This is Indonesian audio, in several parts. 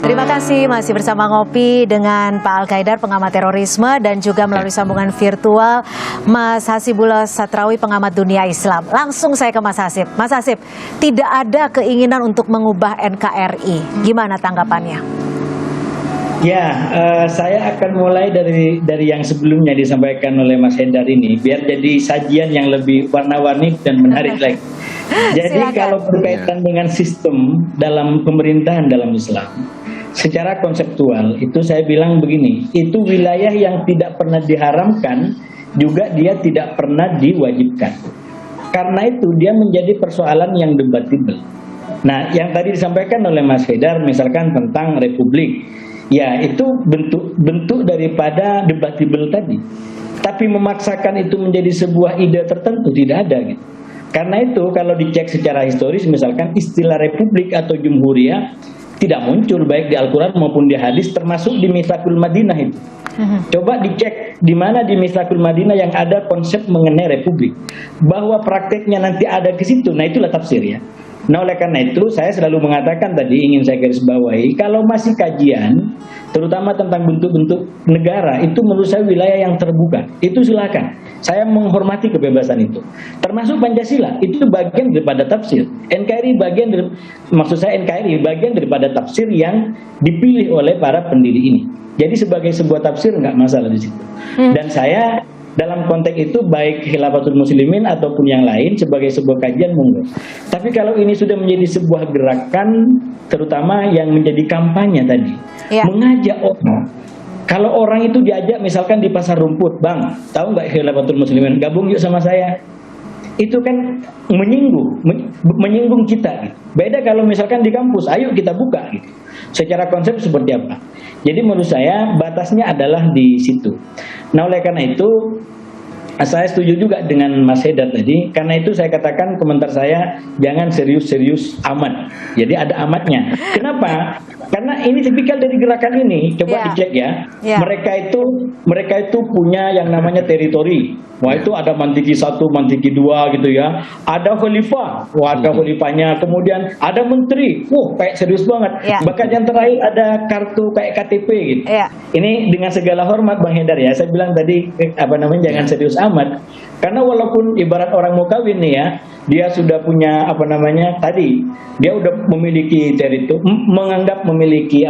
Terima kasih, masih bersama Ngopi dengan Pak Al-Qaidar, pengamat terorisme, dan juga melalui sambungan virtual Mas Hasibullah Satrawi, pengamat dunia Islam. Langsung saya ke Mas Hasib. Mas Hasib, tidak ada keinginan untuk mengubah NKRI. Gimana tanggapannya? Ya, saya akan mulai dari yang sebelumnya disampaikan oleh Mas Hendar ini, biar jadi sajian yang lebih warna-warni dan menarik lagi. Jadi kalau berkaitan dengan sistem dalam pemerintahan dalam Islam, secara konseptual itu saya bilang begini, itu wilayah yang tidak pernah diharamkan, juga dia tidak pernah diwajibkan. Karena itu dia menjadi persoalan yang debatable. Nah, yang tadi disampaikan oleh Mas Haidar misalkan tentang republik, ya itu bentuk daripada debatable tadi. Tapi memaksakan itu menjadi sebuah ide tertentu tidak ada gitu. Karena itu kalau dicek secara historis misalkan istilah republik atau jumhuriyah tidak muncul baik di Al-Quran maupun di hadis, termasuk di Mitsaqul Madinah itu. Coba dicek di mana di Mitsaqul Madinah yang ada konsep mengenai republik. Bahwa prakteknya nanti ada ke situ, nah itulah tafsir ya. Nah oleh karena itu saya selalu mengatakan tadi, ingin saya garis bawahi, kalau masih kajian terutama tentang bentuk-bentuk negara, itu menurut saya wilayah yang terbuka, itu silakan. Saya menghormati kebebasan itu, termasuk Pancasila, itu bagian daripada tafsir. NKRI bagian dari, maksud saya NKRI bagian daripada tafsir yang dipilih oleh para pendiri ini. Jadi sebagai sebuah tafsir nggak masalah di situ. Dan saya dalam konteks itu baik Khilafatul Muslimin ataupun yang lain sebagai sebuah kajian monggo. Tapi kalau ini sudah menjadi sebuah gerakan, terutama yang menjadi kampanye tadi, mengajak orang. Kalau orang itu diajak misalkan di pasar rumput, Bang, tahu nggak Khilafatul Muslimin? Gabung yuk sama saya. Itu kan menyinggung kita. Gitu. Beda kalau misalkan di kampus, ayo kita buka. Gitu. Secara konsep seperti apa? Jadi menurut saya batasnya adalah di situ. Nah oleh karena itu saya setuju juga dengan Mas Haidar tadi. Karena itu saya katakan komentar saya jangan serius-serius amat. Jadi ada amatnya. Kenapa? Karena ini tipikal dari gerakan ini. Coba dicek ya. Mereka itu punya yang namanya teritori. Wah itu ada mantiki 1, mantiki 2 gitu ya. Ada khalifah, wah ada khalifahnya. Kemudian ada menteri, kayak serius banget. Bahkan yang terakhir ada kartu kayak KTP gitu. Ini dengan segala hormat Bang Haidar ya. Saya bilang tadi jangan serius amat. Karena walaupun ibarat orang mau kawin nih ya, dia sudah punya tadi dia udah memiliki teritori, menganggap memiliki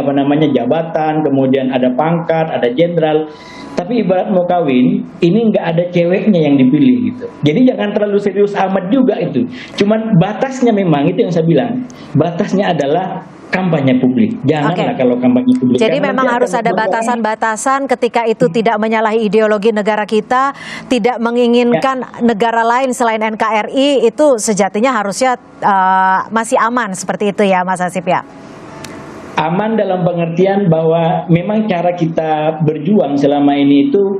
jabatan, kemudian ada pangkat, ada jenderal. Tapi ibarat mau kawin, ini nggak ada ceweknya yang dipilih gitu. Jadi jangan terlalu serius amat juga itu. Cuman batasnya memang itu yang saya bilang. Batasnya adalah kampanye publik. Janganlah kalau kampanye publik. Jadi memang harus ada batasan-batasan ketika itu tidak menyalahi ideologi negara kita, tidak menginginkan negara lain selain NKRI, itu sejatinya harusnya masih aman seperti itu ya Mas Hasib ya? Aman dalam pengertian bahwa memang cara kita berjuang selama ini itu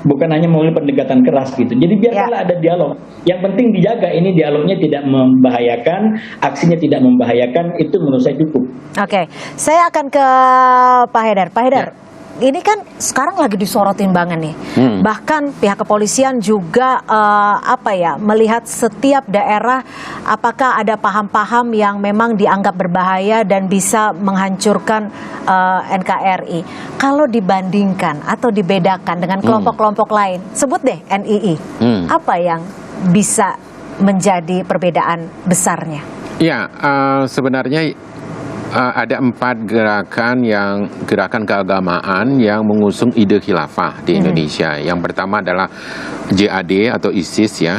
bukan hanya melalui pendekatan keras gitu. Jadi biarlah ada dialog. Yang penting dijaga ini dialognya tidak membahayakan, aksinya tidak membahayakan, itu menurut saya cukup. Oke, saya akan ke Pak Haidar. Pak Haidar, ini kan sekarang lagi disorotin banget nih. Bahkan pihak kepolisian juga melihat setiap daerah apakah ada paham-paham yang memang dianggap berbahaya dan bisa menghancurkan NKRI. Kalau dibandingkan atau dibedakan dengan kelompok-kelompok lain, sebut deh NII. Apa yang bisa menjadi perbedaan besarnya? Ya, sebenarnya ada 4 gerakan keagamaan yang mengusung ide khilafah di Indonesia. Yang pertama adalah JAD atau ISIS ya,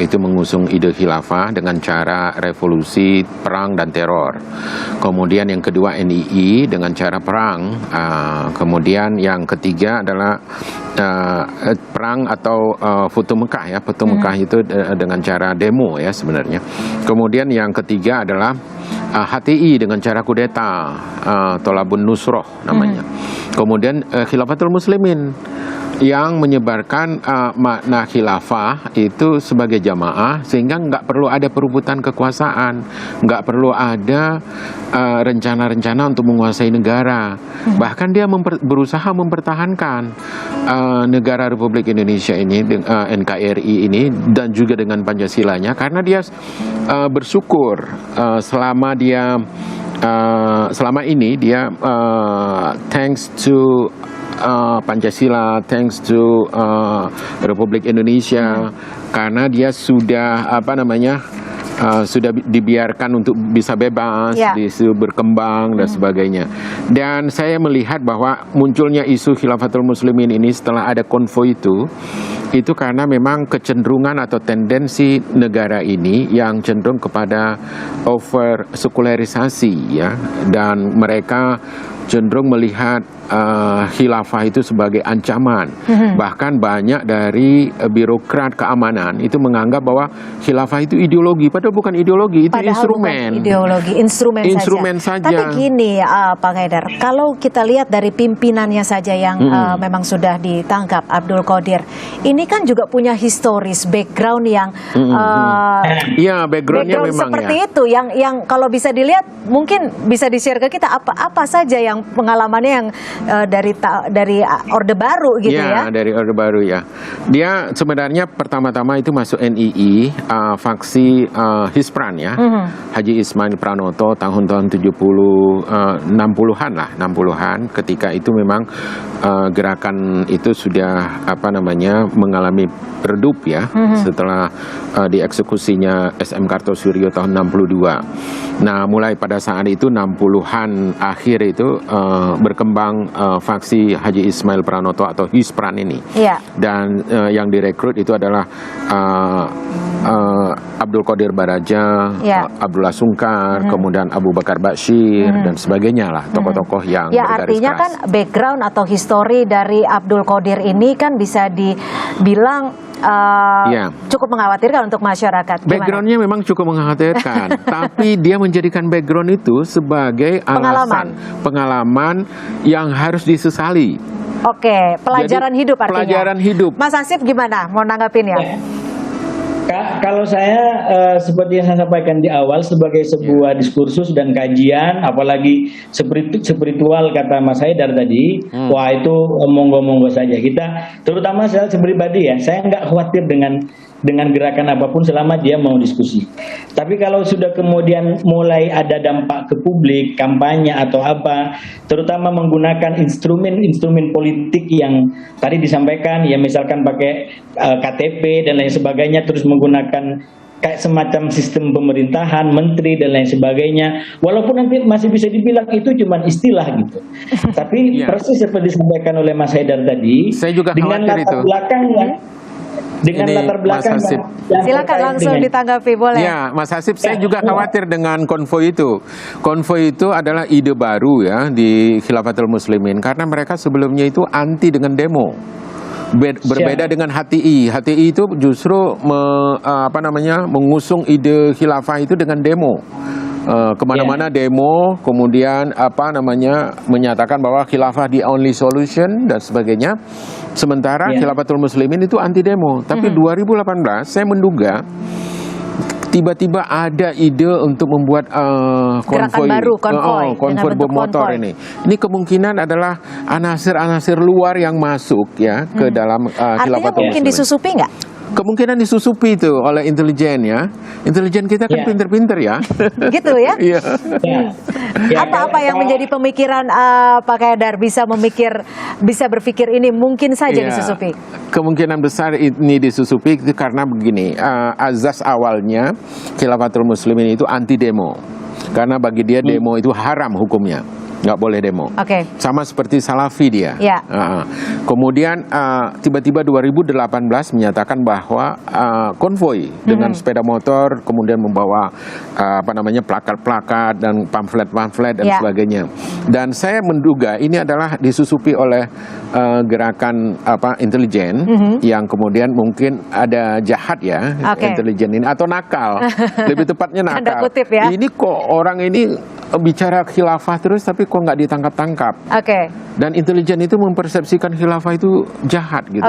itu mengusung ide khilafah dengan cara revolusi, perang dan teror. Kemudian yang kedua NII dengan cara perang. Kemudian yang ketiga adalah perang atau Futuh Mekah ya, Futuh Mekah itu dengan cara demo ya sebenarnya. Kemudian yang ketiga adalah HTI dengan cara kudeta, Tolabun Nusroh namanya. Kemudian Khilafatul Muslimin yang menyebarkan makna khilafah itu sebagai jamaah, sehingga nggak perlu ada perebutan kekuasaan, nggak perlu ada rencana-rencana untuk menguasai negara. Bahkan dia berusaha mempertahankan negara Republik Indonesia ini, NKRI ini, dan juga dengan Pancasilanya, karena dia bersyukur selama dia selama ini dia thanks to Pancasila, thanks to Republik Indonesia, karena dia sudah sudah dibiarkan untuk bisa bebas, disuruh berkembang dan sebagainya. Dan saya melihat bahwa munculnya isu Khilafatul Muslimin ini setelah ada konvoi itu karena memang kecenderungan atau tendensi negara ini yang cenderung kepada over sekularisasi, ya, dan mereka cenderung melihat khilafah itu sebagai ancaman. Bahkan banyak dari birokrat keamanan itu menganggap bahwa khilafah itu ideologi, padahal bukan ideologi, itu instrumen. Bukan ideologi, instrumen saja. Tapi gini, Pak Haidar, kalau kita lihat dari pimpinannya saja yang memang sudah ditangkap, Abdul Qodir, ini kan juga punya historis, background yang backgroundnya memang seperti itu, yang kalau bisa dilihat mungkin bisa di-share ke kita apa saja yang pengalamannya yang dari Orde Baru gitu ya. Dari Orde Baru ya. Dia sebenarnya pertama-tama itu masuk NII, faksi Hispran ya. Haji Ismail Pranoto tahun-tahun 60-an ketika itu memang gerakan itu sudah mengalami redup ya setelah dieksekusinya SM Kartosuryo tahun 62. Nah, mulai pada saat itu 60-an akhir itu berkembang faksi Haji Ismail Pranoto atau Hispran ini. Dan yang direkrut itu adalah Abdul Qodir Baraja, Abdullah Sungkar, kemudian Abu Bakar Bashir dan sebagainya lah, tokoh-tokoh yang bergaris artinya keras. Kan background atau histori dari Abdul Qodir ini kan bisa dibilang cukup mengkhawatirkan untuk masyarakat. Backgroundnya memang cukup mengkhawatirkan, tapi dia menjadikan background itu sebagai alasan pengalaman yang harus disesali. Oke, pelajaran hidup artinya. Pelajaran hidup. Mas Hasib gimana? Mau nanggapin ya? Kalau saya seperti yang saya sampaikan di awal, sebagai sebuah diskursus dan kajian, apalagi spiritual kata Mas Haidar tadi, wah itu monggo-monggo saja. Kita, terutama saya pribadi ya, saya nggak khawatir dengan gerakan apapun selama dia mau diskusi. Tapi kalau sudah kemudian mulai ada dampak ke publik, kampanye atau apa, terutama menggunakan instrumen politik yang tadi disampaikan, ya misalkan pakai KTP dan lain sebagainya, terus menggunakan kayak semacam sistem pemerintahan, menteri dan lain sebagainya, walaupun nanti masih bisa dibilang itu cuma istilah gitu. Tapi persis seperti disampaikan oleh Mas Haidar tadi, saya juga dengan latar belakangnya, latar belakang silakan langsung ditanggapi, boleh. Ya, Mas Hasib, saya juga khawatir dengan konvoi itu. Konvoi itu adalah ide baru ya di Khilafatul Muslimin, karena mereka sebelumnya itu anti dengan demo. Berbeda dengan HTI. HTI itu justru mengusung ide khilafah itu dengan demo. Kemana-mana demo, kemudian menyatakan bahwa khilafah the only solution dan sebagainya. Sementara Khilafatul Muslimin itu anti demo. Tapi 2018 saya menduga tiba-tiba ada ide untuk membuat konvoi bom motor ini. Ini kemungkinan adalah anasir-anasir luar yang masuk ya ke dalam Khilafatul Muslimin. Mungkin disusupi nggak? Kemungkinan disusupi itu oleh intelijen ya. Intelijen kita kan pinter-pinter ya. Gitu ya? Apa yang menjadi pemikiran Pak Haidar bisa berpikir ini mungkin saja disusupi? Kemungkinan besar ini disusupi itu karena begini, azas awalnya Khilafatul Muslimin itu anti demo. Karena bagi dia demo itu haram hukumnya. Nggak boleh demo. Sama seperti Salafi dia. Kemudian tiba-tiba 2018 menyatakan bahwa konvoi dengan sepeda motor, kemudian membawa plakat-plakat dan pamflet-pamflet dan sebagainya. Dan saya menduga ini adalah disusupi oleh gerakan intelijen yang kemudian mungkin ada jahat ya intelijen ini atau nakal. Lebih tepatnya nakal. Ini kok orang ini bicara khilafah terus tapi kok nggak ditangkap-tangkap. Dan intelijen itu mempersepsikan khilafah itu jahat gitu.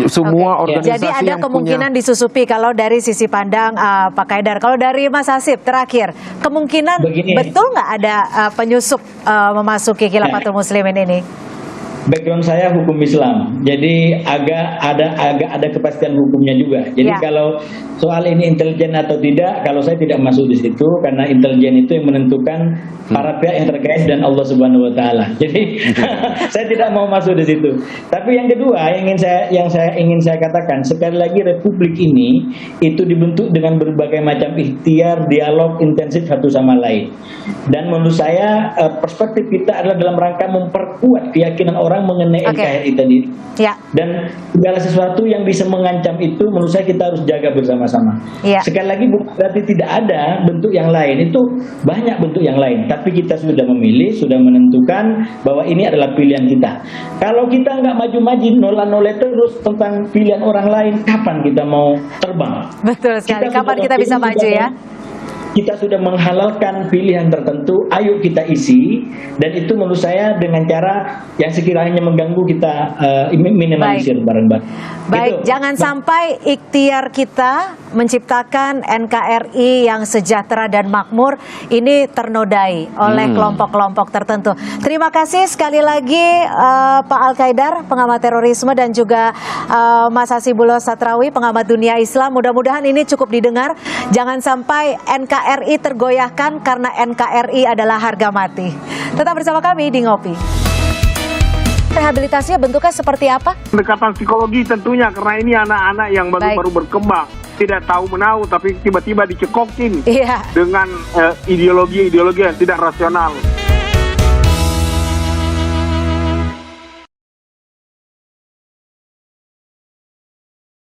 Semua organisasi jadi ada yang kemungkinan disusupi kalau dari sisi pandang Pak Haidar. Kalau dari Mas Hasib terakhir, kemungkinan betul nggak ada penyusup memasuki Khilafatul Muslimin ini? background saya hukum Islam, jadi agak ada kepastian hukumnya juga. Jadi Ya. kalau soal ini intelijen atau tidak, kalau saya tidak masuk di situ karena intelijen itu yang menentukan para pihak yang terkait dan Allah Subhanahu Wa Taala. Jadi saya tidak mau masuk di situ. Tapi yang kedua yang saya ingin saya katakan, sekali lagi Republik ini itu dibentuk dengan berbagai macam ikhtiar, dialog intensif satu sama lain. Dan menurut saya perspektif kita adalah dalam rangka memperkuat keyakinan orang mengenai NKRI tadi. Ya. Dan segala sesuatu yang bisa mengancam itu menurut saya kita harus jaga bersama-sama. Ya. Sekali lagi bukan berarti tidak ada bentuk yang lain, itu banyak bentuk yang lain. Tapi kita sudah memilih, sudah menentukan bahwa ini adalah pilihan kita. Kalau kita nggak maju-maju, nolak-nolak terus tentang pilihan orang lain, kapan kita mau terbang? Betul sekali. Kita Kapan sudah kita bisa memilih, maju ya? Kita sudah menghalalkan pilihan tertentu, ayo kita isi, dan itu menurut saya dengan cara yang sekiranya mengganggu kita minimalisir bareng-bareng. Baik, Gitu. jangan sampai ikhtiar kita menciptakan NKRI yang sejahtera dan makmur ini ternodai oleh kelompok-kelompok tertentu. Terima kasih sekali lagi Pak Al-Qaidar, pengamat terorisme, dan juga Mas Hasibuloh Satrawi, pengamat dunia Islam. Mudah-mudahan ini cukup didengar. Jangan sampai NKRI tergoyahkan karena NKRI adalah harga mati. Tetap bersama kami di Ngopi. Rehabilitasinya bentuknya seperti apa? Pendekatan psikologi tentunya, karena ini anak-anak yang baru berkembang, tidak tahu menahu, tapi tiba-tiba dicekokin Iya. dengan ideologi-ideologi yang tidak rasional.